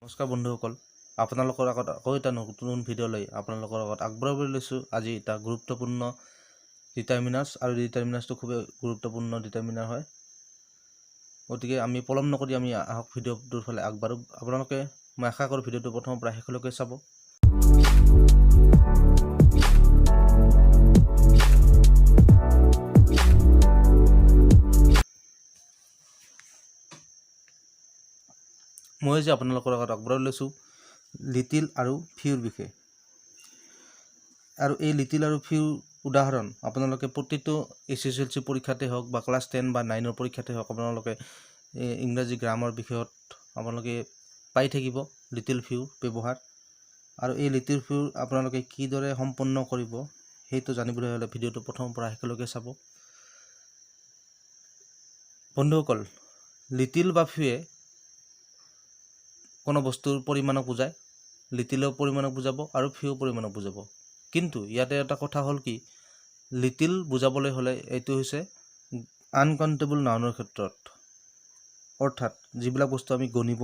নমস্কাৰ বন্ধুসকল, আপোনালোকৰ আগত আকৌ এটা নতুন ভিডিঅ' লৈ আপোনালোকৰ আগত আগবঢ়াবলৈ লৈছোঁ। আজি এটা গুৰুত্বপূৰ্ণ ডিটাৰমিনাৰ্ছ আৰু ডিটাৰমিনাৰ্ছটো খুবেই গুৰুত্বপূৰ্ণ ডিটাৰমিনাৰ হয়। গতিকে আমি পলম নকৰি আমি আহক ভিডিঅ'টোৰ ফালে আগবাঢ়ো। আপোনালোকে মই আশা কৰোঁ ভিডিঅ'টো প্ৰথমৰ পৰা শেষলৈকে চাব। মই যে আপোনালোকৰ আগত আগবঢ়াই লৈছোঁ লিটিল আৰু ফিউৰ বিষয়ে। আৰু এই লিটিল আৰু ফিউৰ উদাহৰণ আপোনালোকে প্ৰতিটো SSLC পৰীক্ষাতে হওক বা ক্লাছ 10 বা 9 পৰীক্ষাতে হওক আপোনালোকে ইংৰাজী গ্ৰামাৰ বিষয়ত আপোনালোকে পাই থাকিব লিটিল ফিউৰ ব্যৱহাৰ। আৰু এই লিটিল ফিউৰ আপোনালোকে কিদৰে সম্পন্ন কৰিব সেইটো জানিবলৈ হ'লে ভিডিঅ'টো প্ৰথমৰ পৰা শেষলৈকে চাব। বন্ধুসকল, লিটিল বা ফিউৱে কোনো বস্তুৰ পৰিমাণক বুজায়, লিটিলৰ পৰিমাণক বুজাব আৰু ফিউৰ পৰিমাণক বুজাব। কিন্তু ইয়াতে এটা কথা হ'ল কি, লিটিল বুজাবলৈ হ'লে এইটো হৈছে আনকাউণ্টেবল নাউনৰ ক্ষেত্ৰত, অৰ্থাৎ যিবিলাক বস্তু আমি গণিব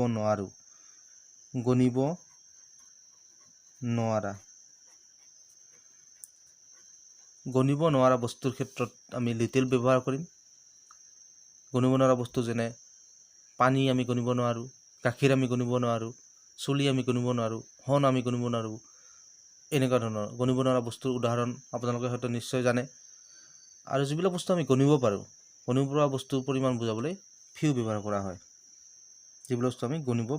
নোৱাৰা বস্তুৰ ক্ষেত্ৰত আমি লিটিল ব্যৱহাৰ কৰিম। গণিব নোৱাৰা বস্তু যেনে পানী আমি গণিব নোৱাৰোঁ, গাখীৰ আমি গণিব নোৱাৰোঁ, চুলি আমি গণিব নোৱাৰোঁ, শণ আমি গণিব নোৱাৰোঁ। এনেকুৱা ধৰণৰ গণিব নোৱাৰা বস্তুৰ উদাহৰণ আপোনালোকে হয়তো নিশ্চয় জানে। আৰু যিবিলাক বস্তু আমি গণিব পাৰোঁ, গণিব পৰা বস্তুৰ পৰিমাণ বুজাবলৈ ফিউ ব্যৱহাৰ কৰা হয়। যিবিলাক বস্তু আমি গণিব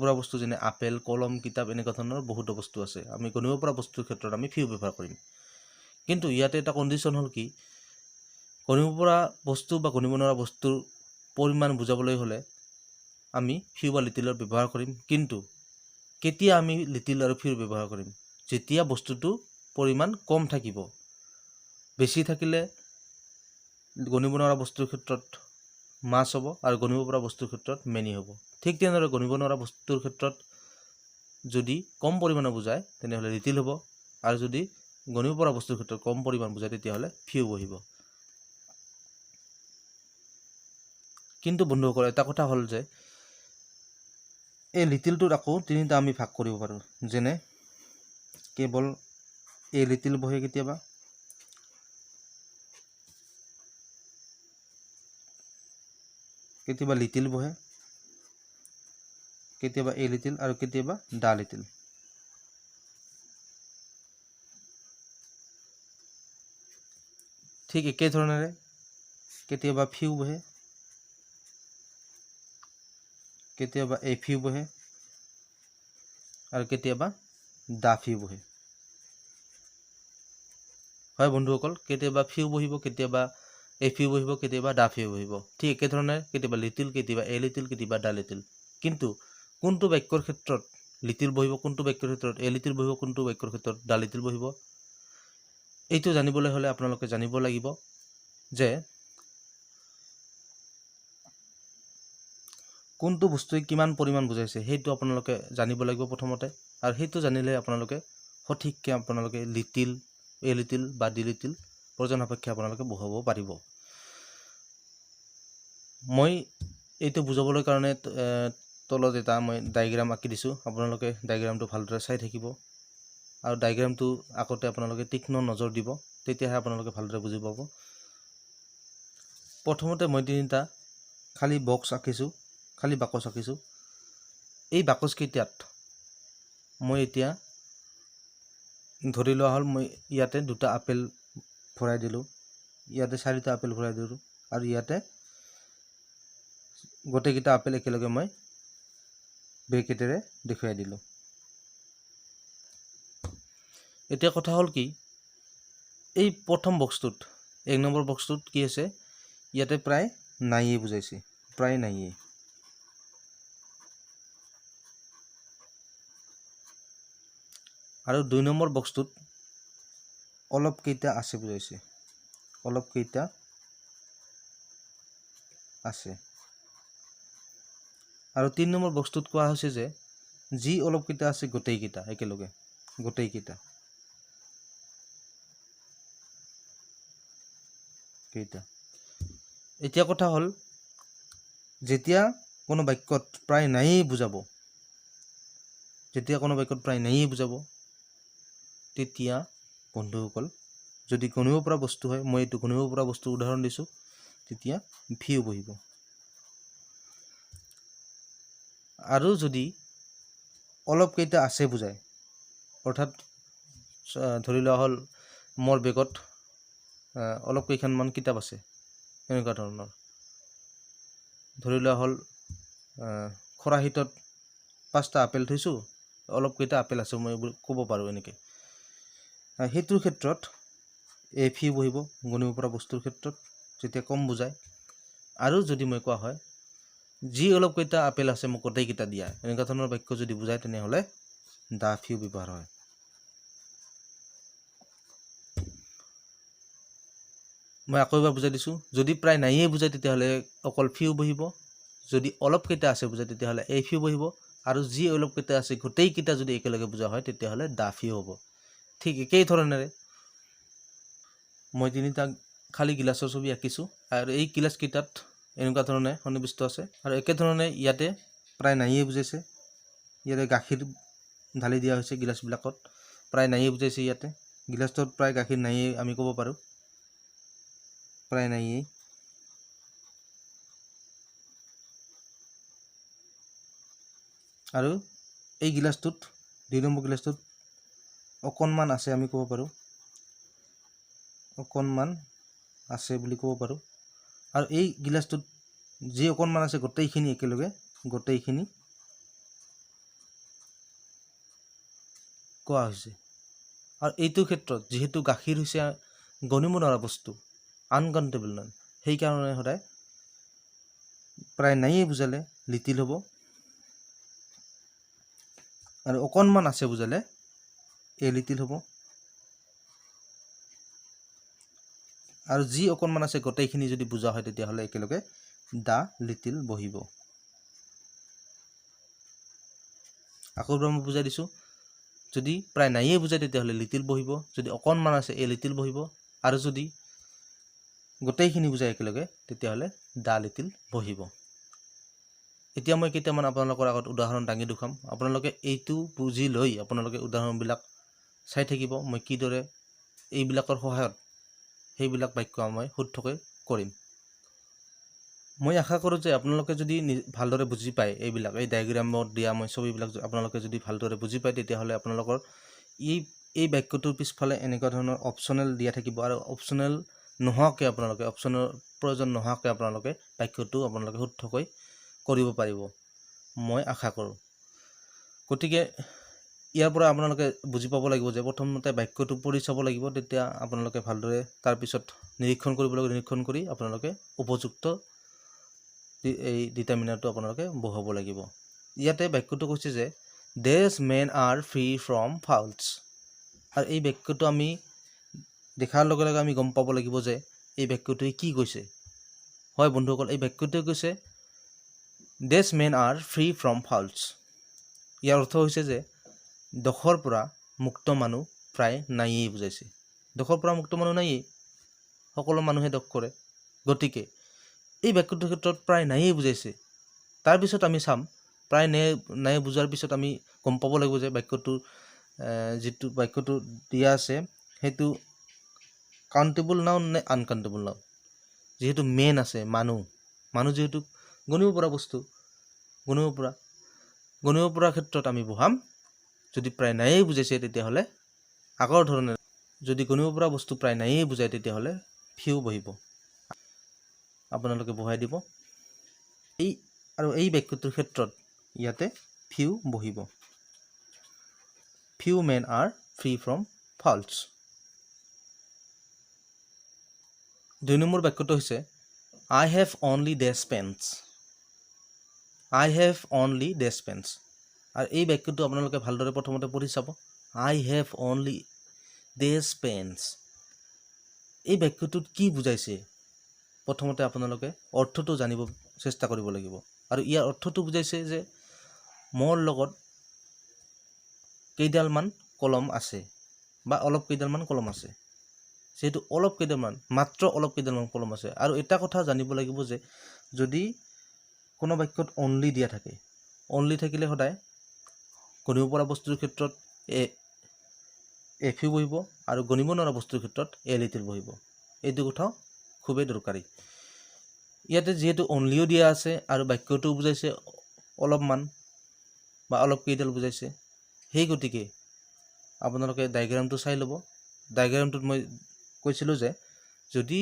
পৰা বস্তু যেনে আপেল, কলম, কিতাপ এনেকুৱা ধৰণৰ বহুতো বস্তু আছে। আমি গণিব পৰা বস্তুৰ ক্ষেত্ৰত আমি ফিউ ব্যৱহাৰ কৰিম। কিন্তু ইয়াতে এটা কণ্ডিশ্যন হ'ল কি, গণিব পৰা বস্তু বা গণিব নোৱাৰা বস্তুৰ পৰিমাণ বুজাবলৈ হ'লে আমি ফিউ বা লিটিলৰ ব্যৱহাৰ কৰিম। কিন্তু কেতিয়া আমি লিটিল আৰু ফিউৰ ব্যৱহাৰ কৰিম? যেতিয়া বস্তুটো পৰিমাণ কম থাকিব। বেছি থাকিলে গণিব নোৱাৰা বস্তুৰ ক্ষেত্ৰত মাছ হ'ব আৰু গণিব পৰা বস্তুৰ ক্ষেত্ৰত মেনি হ'ব। ঠিক তেনেদৰে গণিব নোৱাৰা বস্তুৰ ক্ষেত্ৰত যদি কম পৰিমাণে বুজায় তেনেহ'লে লিটিল হ'ব, আৰু যদি গণিব পৰা বস্তুৰ ক্ষেত্ৰত কম পৰিমাণ বুজায় তেতিয়াহ'লে ফিউ বহিব। কিন্তু বন্ধুসকল, এটা কথা হ'ল যে এই লিটিলটোত আকৌ তিনিটা আমি ভাগ কৰিব পাৰোঁ। যেনে কেৱল এই লিটিল বহে, কেতিয়াবা লিটিল বহে, কেতিয়াবা এ লিটিল আৰু কেতিয়াবা দা লিটিল। ঠিক একেধৰণেৰে কেতিয়াবা ফিউ বহে, কেতিয়াবা এ ফিউ বহে আৰু কেতিয়াবা দা ফিউ বহে। হয় বন্ধুসকল, কেতিয়াবা ফিউ বহিব, কেতিয়াবা এ ফিউ বহিব, কেতিয়াবা দা ফিউ বহিব। ঠিক একেধৰণে কেতিয়াবা লিটিল, কেতিয়াবা এ লিটিল, কেতিয়াবা দা লিটিল। কিন্তু কোনটো বাক্যৰ ক্ষেত্ৰত লিটিল বহিব, কোনটো বাক্যৰ ক্ষেত্ৰত এ লিটিল বহিব, কোনটো বাক্যৰ ক্ষেত্ৰত দা লিটিল বহিব, এইটো জানিবলৈ হ'লে আপোনালোকে জানিব লাগিব যে কোনটো বস্তুৱে কিমান পৰিমাণ বুজাইছে সেইটো আপোনালোকে জানিব লাগিব প্ৰথমতে। আৰু সেইটো জানিলে আপোনালোকে সঠিককৈ লিটিল, এ লিটিল বা ডি লিটিল প্ৰয়োজন সাপেক্ষে আপোনালোকে বহাব পাৰিব। মই এইটো বুজাবলৈ কাৰণে তলত এটা মই ডায়েগ্ৰাম আঁকি দিছোঁ। আপোনালোকে ডায়েগ্ৰামটো ভালদৰে চাই থাকিব আৰু ডায়েগ্ৰামটো আগতে আপোনালোকে তীক্ষ্ণ নজৰ দিব, তেতিয়াহে আপোনালোকে ভালদৰে বুজি পাব। প্ৰথমতে মই তিনিটা খালী বাকচ আঁকিছোঁ। এই বাকচকেইটাত মই এতিয়া ধৰি লোৱা হ'ল মই ইয়াতে 2টা আপেল ভৰাই দিলোঁ, ইয়াতে 4টা আপেল ভৰাই দিলোঁ, আৰু ইয়াতে গোটেইকেইটা আপেল একেলগে মই ব্ৰেকেটেৰে দেখুৱাই দিলোঁ। এতিয়া কথা হ'ল কি, এই প্ৰথম বক্সটোত 1 নম্বৰ বক্সটোত কি আছে, ইয়াতে প্ৰায় নাইয়ে বুজাইছে, প্ৰায় নাইয়ে। আৰু 2 নম্বৰ বক্সটোত অলপ কেইটা আছে বুজাইছে, অলপ কেইটা আছে। আৰু 3 নম্বৰ বক্সটোত কোৱা হৈছে যে যি অলপ কেইটা আছে গোটেইকেইটা একেলগে, গোটেইকেইটা কেইটা। এতিয়া কথা হ'ল যেতিয়া কোনো বাক্যত প্ৰায় নায়েই বুজাব, তেতিয়া বন্ধুসকল যদি গণিব পৰা বস্তু হয়, মই এইটো গণিব পৰা বস্তু উদাহৰণ দিছোঁ, তেতিয়া ভিউ বহিব। আৰু যদি অলপকেইটা আছে বুজায়, অৰ্থাৎ ধৰি লোৱা হ'ল মোৰ বেগত অলপ কেইখনমান কিতাপ আছে, এনেকুৱা ধৰণৰ। ধৰি লোৱা হ'ল খৰাহিটোত 5টা আপেল থৈছোঁ, অলপকেইটা আপেল আছে, মই ক'ব পাৰোঁ এনেকৈ। সেইটোৰ ক্ষেত্ৰত এই ভিউ বহিব গণিব পৰা বস্তুৰ ক্ষেত্ৰত, যেতিয়া কম বুজায়। আৰু যদি মই কোৱা হয় যি অলপকেইটা আপেল আছে মোক গোটেইকেইটা দিয়া, এনেকুৱা ধৰণৰ বাক্য যদি বুজায়, তেনেহ'লে দা ভিউ ব্যৱহাৰ হয়। মই আকৌ এবাৰ বুজাই দিছোঁ, যদি প্ৰায় নায়েই বুজায় তেতিয়াহ'লে অকল ভিউ বহিব, যদি অলপকেইটা আছে বুজায় তেতিয়াহ'লে এই ভিউ বহিব, আৰু যি অলপকেইটা আছে গোটেইকেইটা যদি একেলগে বুজা হয় তেতিয়াহ'লে দা ভিউ হ'ব। ঠিক একেই ধৰণেৰে মই 3টা খালী গিলাচৰ ছবি আঁকিছোঁ, আৰু এই গিলাচকেইটাত এনেকুৱা ধৰণে সন্নিৱিষ্ট আছে। আৰু একেধৰণে ইয়াতে প্ৰায় নায়েই বুজাইছে, ইয়াতে গাখীৰ ঢালি দিয়া হৈছে গিলাচবিলাকত, প্ৰায় নায়েই বুজাইছে। ইয়াতে গিলাচটোত প্ৰায় গাখীৰ নায়েই আমি ক'ব পাৰোঁ, প্ৰায় নায়েই। আৰু এই গিলাচটোত 2 নম্বৰ গিলাচটোত অকণমান আছে আমি ক'ব পাৰোঁ, অকণমান আছে বুলি ক'ব পাৰোঁ। আৰু এই গিলাচটোত যি অকণমান আছে গোটেইখিনি একেলগে, গোটেইখিনি কোৱা হৈছে। আৰু এইটোৰ ক্ষেত্ৰত যিহেতু গাখীৰ হৈছে গণিব নোৱাৰা বস্তু, আনকাউণ্টেবল নন, সেইকাৰণে সদায় প্ৰায় নায়েই বুজালে লিটিল হ'ব, আৰু অকণমান আছে বুজালে এ লিটিল হ'ব। আৰু যি অকণমান আছে গোটেইখিনি যদি বুজা হয় তেতিয়াহ'লে একেলগে দা লিটিল বহিব। আকৌ এবাৰ মই বুজাই দিছোঁ, যদি প্ৰায় নায়েই বুজায় তেতিয়াহ'লে লিটিল বহিব, যদি অকণমান আছে এ লিটিল বহিব, আৰু যদি গোটেইখিনি বুজায় একেলগে তেতিয়াহ'লে দা লিটিল বহিব। এতিয়া মই কেইটামান আপোনালোকৰ আগত উদাহৰণ দাঙি দেখুৱাম, আপোনালোকে এইটো বুজি লৈ আপোনালোকে উদাহৰণবিলাক চাই থাকিব, মই কিদৰে এইবিলাকৰ সহায়ত সেইবিলাক বাক্য মই শুদ্ধকৈ কৰিম। মই আশা কৰোঁ যে আপোনালোকে যদি ভালদৰে বুজি পায়, এইবিলাক এই ডায়েগ্ৰামত দিয়া মই ছবিবিলাক আপোনালোকে যদি ভালদৰে বুজি পায়, তেতিয়াহ'লে আপোনালোকৰ এই বাক্যটোৰ পিছফালে এনেকুৱা ধৰণৰ অপশ্যনেল দিয়া থাকিব, আৰু অপশ্যনেল নোহোৱাকৈ অপশ্যনৰ প্ৰয়োজন নোহোৱাকৈ আপোনালোকে বাক্যটো শুদ্ধকৈ কৰিব পাৰিব, মই আশা কৰোঁ। গতিকে ইয়াৰ পৰা আপোনালোকে বুজি পাব লাগিব যে প্ৰথমতে বাক্যটো পঢ়ি চাব লাগিব, তেতিয়া আপোনালোকে ভালদৰে তাৰপিছত নিৰীক্ষণ কৰিব লাগিব, নিৰীক্ষণ কৰি আপোনালোকে উপযুক্ত এই ডিটাৰমিনাৰটো আপোনালোকে বহাব লাগিব। ইয়াতে বাক্যটো কৈছে যে these men are free from faults, আৰু এই বাক্যটো আমি দেখাৰ লগে লগে আমি গম পাব লাগিব যে এই বাক্যটোৱে কি কৈছে। হয় বন্ধুসকল, এই বাক্যটোৱে কৈছে these men are free from faults. ইয়াৰ অৰ্থ হৈছে যে দোষৰ পৰা মুক্ত মানুহ প্ৰায় নায়েই বুজাইছে। দোষৰ পৰা মুক্ত মানুহ নায়েই, সকলো মানুহে দোষ কৰে। গতিকে এই বাক্যটোৰ ক্ষেত্ৰত প্ৰায় নায়েই বুজাইছে। তাৰপিছত আমি চাম প্ৰায় নায়েই বুজাৰ পিছত আমি গম পাব লাগিব যে বাক্যটোৰ যিটো বাক্যটো দিয়া আছে সেইটো কাউণ্টেবল নাউন নে আনকাউণ্টেবল নাউন। যিহেতু মেন আছে মানুহ যিহেতু গণিব পৰা বস্তু, গণিব পৰা ক্ষেত্ৰত আমি বহাম যদি প্ৰায় নায়েই বুজাইছে তেতিয়াহ'লে আগৰ ধৰণে, যদি গণিব পৰা বস্তু প্ৰায় নায়েই বুজায় তেতিয়াহ'লে ফিউ বহিব, আপোনালোকে বহাই দিব। এই বাক্যটোৰ ক্ষেত্ৰত ইয়াতে ফিউ বহিব। Few men are free from faults. 2 নম্বৰ বাক্যটো হৈছে I have only these pens. I have only these pens. আৰু এই বাক্যটো আপোনালোকে ভালদৰে প্ৰথমতে পঢ়ি চাব। I have only these pens, এই বাক্যটোত কি বুজাইছে প্ৰথমতে আপোনালোকে অৰ্থটো জানিব চেষ্টা কৰিব লাগিব। আৰু ইয়াৰ অৰ্থটো বুজাইছে যে মোৰ লগত কেইডালমান কলম আছে, বা অলপ কেইডালমান কলম আছে। যিহেতু মাত্ৰ অলপ কেইডালমান কলম আছে। আৰু এটা কথা জানিব লাগিব যে যদি কোনো বাক্যত অনলি দিয়া থাকে অনলি থাকিলে সদায় গণিব পৰা বস্তুৰ ক্ষেত্ৰত এ ফিউ বহিব আৰু গণিব নোৱাৰা বস্তুৰ ক্ষেত্ৰত এ লিটিল বহিব এইটো কথা খুবেই দৰকাৰী ইয়াতে যেহেতু অনলিও দিয়া আছে আৰু বাক্যটো বুজাইছে অলপমান বা অলপ কেইডাল বুজাইছে সেই গতিকে আপোনালোকে ডায়াগ্ৰামটো চাই ল'ব ডায়াগ্ৰামটোত মই কৈছিলোঁ যে যদি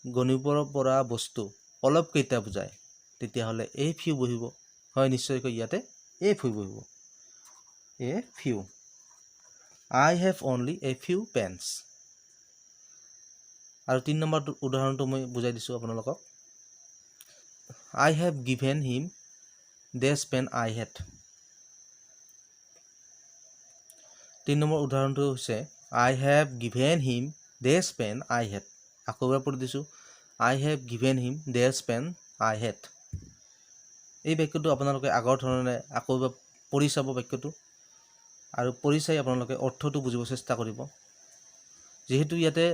গণিব পৰা বস্তু অলপ কেইটা বুজায় তেতিয়াহ'লে এ ফিউ বহিব হয় নিশ্চয়কৈ ইয়াতে এ ফিউ বহিব a few I have only a few pens আৰু 3 নম্বৰ উদাহৰণটো মই বুজাই দিছোঁ আপোনালোকক I have given him this pen I had 3 number উদাহৰণটো হৈছে I have given him this pen I had আকৌ এবাৰ পঢ়ি দিছোঁ I have given him this pen I had এই বাক্যটো আপোনালোকে আগৰ ধৰণে আকৌ এবাৰ পঢ়ি চাব বাক্যটো আৰু পঢ়ি চাই আপোনালোকে অৰ্থটো বুজিব চেষ্টা কৰিব যেহেতু ইয়াতে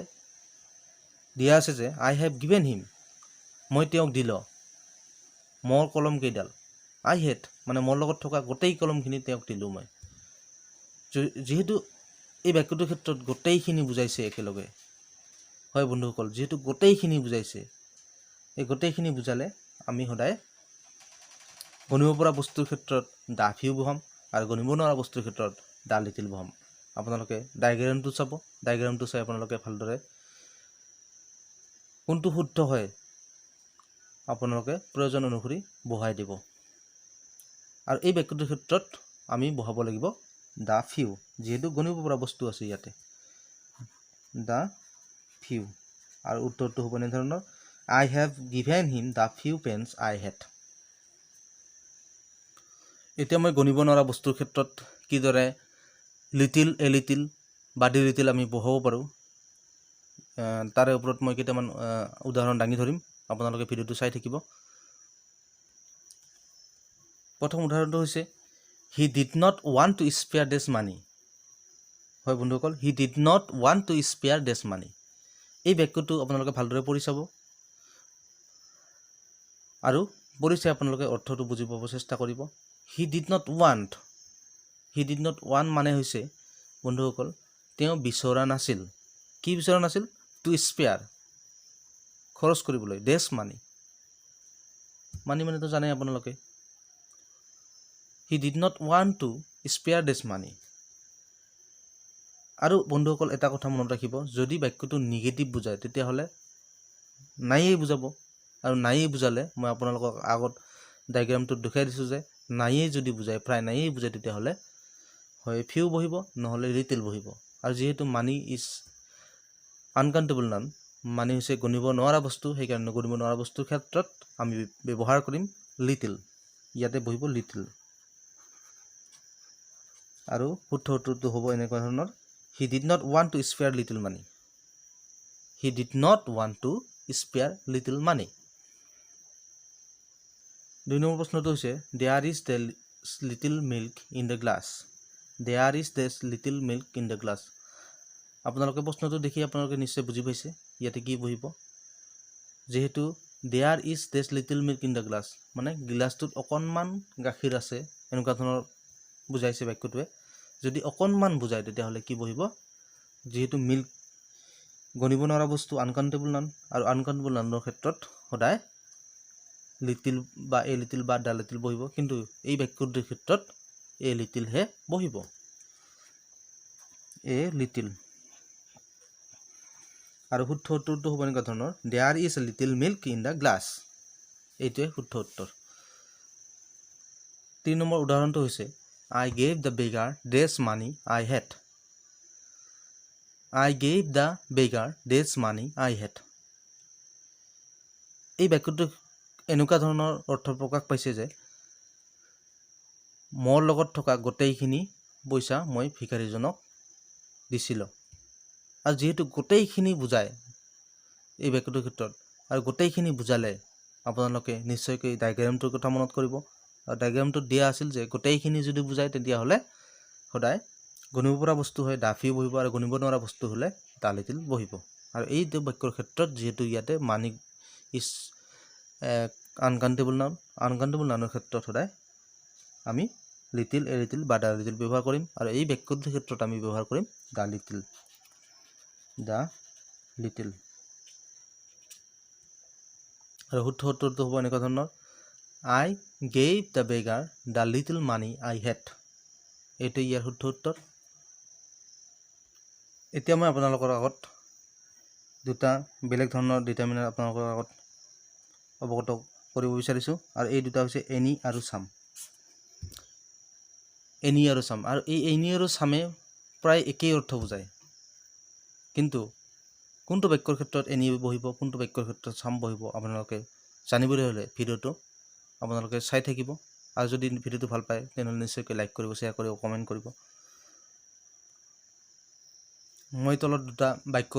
দিয়া আছে যে I have given him মই তেওঁক দিলোঁ মোৰ কলম কেইডাল I had মানে মোৰ লগত থকা গোটেই কলমখিনি তেওঁক দিলোঁ মই যেহেতু এই বাক্যটোৰ ক্ষেত্ৰত গোটেইখিনি বুজাইছে একেলগে হয় বন্ধুসকল যেহেতু গোটেইখিনি বুজাইছে এই গোটেইখিনি বুজালে আমি সদায় গণিব পৰা বস্তুৰ ক্ষেত্ৰত দা ফিউ বহাম আৰু গণিব নোৱাৰা বস্তুৰ ক্ষেত্ৰত দা লিটিল বহাম আপোনালোকে ডায়াগ্ৰামটো চাব ডায়াগ্ৰামটো চাই আপোনালোকে ভালদৰে কোনটো শুদ্ধ হয় আপোনালোকে প্ৰয়োজন অনুসৰি বহাই দিব আৰু এই বাক্যটোৰ ক্ষেত্ৰত আমি বহাব লাগিব দা ফিউ যেহেতু গণিব পৰা বস্তু আছে ইয়াতে দা ফিউ আৰু উত্তৰটো হ'ব এনে ধৰণৰ I have given him the few pens I had এতিয়া মই গণিব নোৱাৰা বস্তুৰ ক্ষেত্ৰত কিদৰে লিটিল এ লিটিল বা ডি লিটিল আমি বহাব পাৰোঁ তাৰে ওপৰত মই কেইটামান উদাহৰণ দাঙি ধৰিম আপোনালোকে ভিডিঅ'টো চাই থাকিব প্ৰথম উদাহৰণটো হৈছে he did not want to spare this money হয় বন্ধুসকল he did not want to spare this money এই বাক্যটো আপোনালোকে ভালদৰে পঢ়ি চাব আৰু পঢ়ি চাই আপোনালোকে অৰ্থটো বুজি পাব চেষ্টা কৰিব he did not want মানে হৈছে বন্ধুসকল তেওঁ বিচৰা নাছিল কি বিচৰা নাছিল টু স্পেয়াৰ খৰচ কৰিবলৈ this money মানেতো জানে আপোনালোকে he did not want to spare this money আৰু বন্ধুসকল এটা কথা মনত ৰাখিব যদি বাক্যটো নিগেটিভ বুজায় তেতিয়াহ'লে নাইয়ে বুজাব আৰু নাইয়ে বুজালে মই আপোনালোকক আগত ডায়াগ্ৰামটোত দেখাই দিছোঁ যে নাইয়ে যদি বুজায় প্ৰায় নাইয়ে বুজায় তেতিয়াহ'লে হয় ফিউ বহিব নহ'লে লিটিল বহিব আৰু যেহেতু মানি ইজ আনকাউণ্টেবল নাউন মানি হৈছে গণিব নোৱাৰা বস্তু সেইকাৰণে গণিব নোৱাৰা বস্তুৰ ক্ষেত্ৰত আমি ব্যৱহাৰ কৰিম লিটিল ইয়াতে বহিব লিটিল আৰু শুদ্ধ উত্তৰটো হ'ব এনেকুৱা ধৰণৰ he did not want to spare little money he did not want to spare little money 2 number প্ৰশ্নটো হৈছে there is the little milk in the glass there is this little milk in the glass আপোনালোকে প্ৰশ্নটো দেখি আপোনালোকে নিশ্চয় বুজি পাইছে ইয়াতে কি বহিব যেহেতু there is this little milk in the glass মানে গিলাছটোত অকণমান গাখীৰ আছে এনেকুৱা ধৰণৰ বুজাইছে বাক্যটোৱে যদি অকণমান বুজায় তেতিয়াহ'লে কি বহিব যেহেতু মিল্ক গণিব নোৱাৰা বস্তু আনকাউণ্টেবল নাউন আৰু আনকাউণ্টেবল নাউনৰ ক্ষেত্ৰত সদায় লিটিল বা এ লিটিল বা দা লিটিল বহিব কিন্তু এই বাক্যটোৰ ক্ষেত্ৰত এ লিটিলহে বহিব এ লিটিল আৰু শুদ্ধ উত্তৰটো হ'ব এনেকুৱা ধৰণৰ there is a little milk in the glass এইটোৱে শুদ্ধ উত্তৰ 3 নম্বৰ উদাহৰণটো হৈছে I gave the beggar this money I had I gave the beggar this money I had এই বাক্যটো এনেকুৱা ধৰণৰ অৰ্থ প্ৰকাশ পাইছে যে মোৰ লগত থকা গোটেইখিনি পইচা মই ভিখাৰীজনক দিছিলোঁ আৰু যেহেতু গোটেইখিনি বুজায় এই বাক্যটোৰ ক্ষেত্ৰত আৰু গোটেইখিনি বুজালে আপোনালোকে নিশ্চয়কৈ ডায়াগ্ৰামটোৰ কথা মনত কৰিব আৰু ডায়াগ্ৰামটোত দিয়া আছিল যে গোটেইখিনি যদি বুজায় তেতিয়াহ'লে সদায় গণিব পৰা বস্তু হয় দা ফিউ বহিব আৰু গণিব নোৱাৰা বস্তু হ'লে দা লিটিল বহিব আৰু এইটো বাক্যৰ ক্ষেত্ৰত যিহেতু ইয়াতে money is uncountable noun uncountable নাউনৰ ক্ষেত্ৰত সদায় আমি লিটিল, এ লিটিল বা দ্য লিটিল ব্যৱহাৰ কৰিম। আৰু এই বাক্যটোৰ ক্ষেত্ৰত আমি ব্যৱহাৰ কৰিম দ্য লিটিল। The little. আৰু শুদ্ধ উত্তৰটো হ'ব এনেকুৱা ধৰণৰ, I gave the beggar the little money I had. এইটো ইয়াৰ শুদ্ধ উত্তৰ। এতিয়া মই আপোনালোকৰ আগত দুটা বেলেগ ধৰণৰ ডিটাৰমিনাৰ আপোনালোকৰ আগত অৱগত কৰিব বিচাৰিছোঁ। আৰু এই দুটা হৈছে এনি আৰু চাম। এনি আৰু চাম। আৰু এই এনি আৰু চামে প্ৰায় একেই অৰ্থ বুজায়, কিন্তু কোনটো বাক্যৰ ক্ষেত্ৰত এনি বহিব, কোনটো বাক্যৰ ক্ষেত্ৰত চাম বহিব, আপোনালোকে জানিবলৈ হ'লে ভিডিঅ'টো আপোনালোকে চাই থাকিব। আৰু যদি ভিডিঅ'টো ভাল পায় তেনেহ'লে নিশ্চয়কৈ লাইক কৰিব, শ্বেয়াৰ কৰিব, কমেণ্ট কৰিব। মই তলত দুটা বাক্য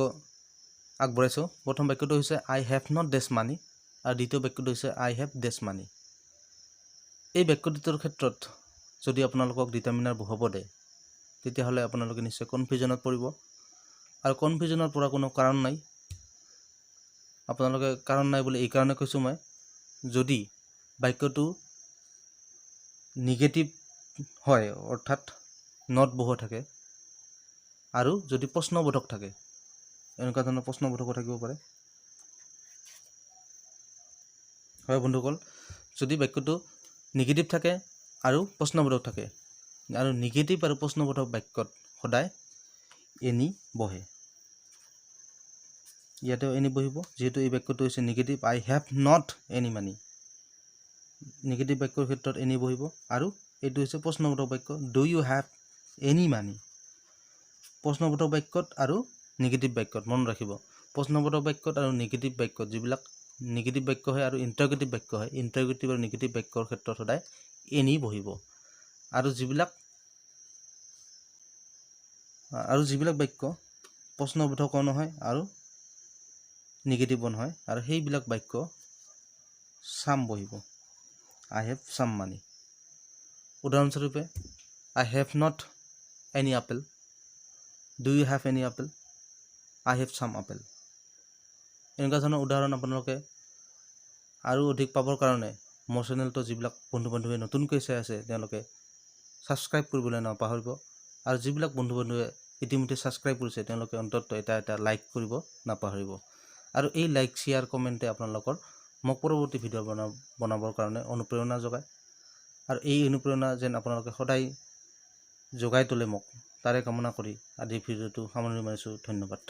আগবঢ়াইছোঁ। প্ৰথম বাক্যটো হৈছে আই হেভ নট ডেছ মানি, আৰু দ্বিতীয় বাক্যটো হৈছে আই হেভ ডেছ মানি। এই বাক্য দুটাৰ ক্ষেত্ৰত যদি আপোনালোকক ডিটাৰমিনাৰ বহাব দিয়ে, তেতিয়াহ'লে আপোনালোকে নিশ্চয় কনফিউজনত পৰিব। আৰু কনফিউজনত পৰা কোনো কাৰণ নাই। আপোনালোকে কাৰণ নাই বুলি এইকাৰণে কৈছোঁ মই, যদি বাক্যটো নিগেটিভ হয়, অৰ্থাৎ নট বহোৱা থাকে, আৰু যদি প্ৰশ্নবোধক থাকে, এনেকুৱা ধৰণৰ প্ৰশ্নবোধকো থাকিব পাৰে। হয় বন্ধুসকল, যদি বাক্যটো নিগেটিভ থাকে আৰু প্ৰশ্নবোধক থাকে, আৰু নিগেটিভ আৰু প্ৰশ্নবোধক বাক্যত সদায় এনি বহে। ইয়াতেও এনি বহিব, যিহেতু এই বাক্যটো হৈছে negative. I have not any money, negative বাক্যৰ ক্ষেত্ৰত এনি বহিব। আৰু এইটো হৈছে প্ৰশ্নবোধক বাক্য, do you have any money. প্ৰশ্নবোধক বাক্যত আৰু নিগেটিভ বাক্যত মনত ৰাখিব, প্ৰশ্নবোধক বাক্যত আৰু নিগেটিভ বাক্যত, যিবিলাক নিগেটিভ বাক্য হয় আৰু ইণ্টাৰগেটিভ বাক্য হয়, ইণ্টাৰগেটিভ আৰু নিগেটিভ বাক্যৰ ক্ষেত্ৰত সদায় এনি বহিব। আৰু যিবিলাক বাক্য প্ৰশ্নবোধকো নহয় আৰু নিগেটিভো নহয়, আৰু সেইবিলাক বাক্য চাম বহিব। আই হেভ চাম মানি। উদাহৰণস্বৰূপে, I have not any apple, do you have any apple, I have some apple. এনেকুৱা ধৰণৰ উদাহৰণ আপোনালোকে আৰু অধিক পাবৰ কাৰণে মোৰ চেনেলটো যিবিলাক বন্ধু বান্ধৱে নতুনকৈ চাই আছে, তেওঁলোকে ছাবস্ক্ৰাইব কৰিবলৈ নাপাহৰিব। আৰু যিবিলাক বন্ধু বান্ধৱে ইতিমধ্যে ছাবস্ক্ৰাইব কৰিছে, তেওঁলোকে অন্ততঃ এটা লাইক কৰিব নাপাহৰিব। আৰু এই লাইক, শ্বেয়াৰ, কমেণ্টে আপোনালোকৰ মোক পৰৱৰ্তী ভিডিঅ' বনাবৰ কাৰণে অনুপ্ৰেৰণা যোগায়। আৰু এই অনুপ্ৰেৰণা যেন আপোনালোকে সদায় যোগাই তোলে মোক, তাৰে কামনা কৰি আজিৰ ভিডিঅ'টো সামৰণি মাৰিছোঁ। ধন্যবাদ।